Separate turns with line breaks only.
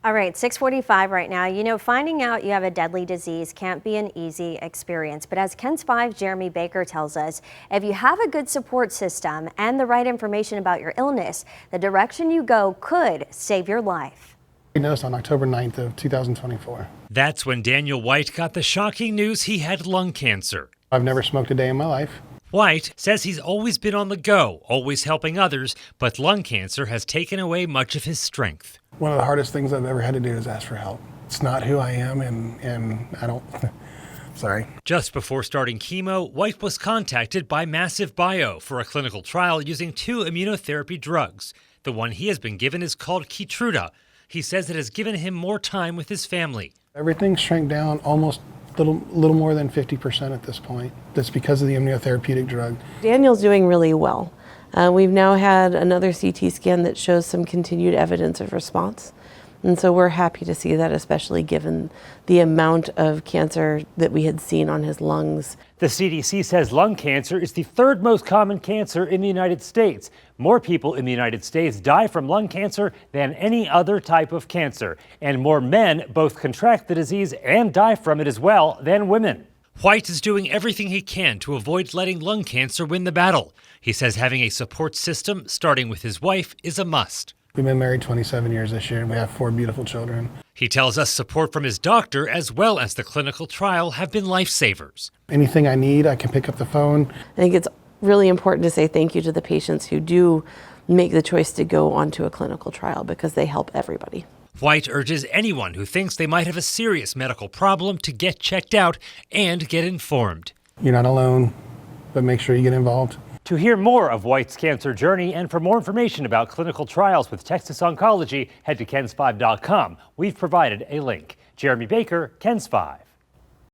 All right, 6:45 right now. You know, finding out you have a deadly disease can't be an easy experience. But as KENS 5 Jeremy Baker tells us, if you have a good support system and the right information about your illness, the direction you go could save your life.
Diagnosed on October 9th of 2024.
That's when Daniel White got the shocking news he had lung cancer.
I've never smoked a day in my life.
White says he's always been on the go, always helping others, but lung cancer has taken away much of his strength.
One of the hardest things I've ever had to do is ask for help. It's not who I am, and I don't, sorry.
Just before starting chemo, White was contacted by Massive Bio for a clinical trial using 2 immunotherapy drugs. The one he has been given is called Keytruda. He says it has given him more time with his family.
Everything shrank down almost little more than 50% at this point. That's because of the immunotherapeutic drug.
Daniel's doing really well. We've now had another CT scan that shows some continued evidence of response. And so we're happy to see that, especially given the amount of cancer that we had seen on his lungs.
The CDC says lung cancer is the 3rd most common cancer in the United States. More people in the United States die from lung cancer than any other type of cancer. And more men both contract the disease and die from it as well than women. White is doing everything he can to avoid letting lung cancer win the battle. He says having a support system, starting with his wife, is a must.
We've been married 27 years this year, and we have 4 beautiful children.
He tells us support from his doctor as well as the clinical trial have been lifesavers.
Anything I need, I can pick up the phone.
I think it's really important to say thank you to the patients who do make the choice to go onto a clinical trial because they help everybody.
White urges anyone who thinks they might have a serious medical problem to get checked out and get informed.
You're not alone, but make sure you get involved.
To hear more of White's cancer journey and for more information about clinical trials with Texas Oncology, head to KENS5.com. We've provided a link. Jeremy Baker, KENS 5.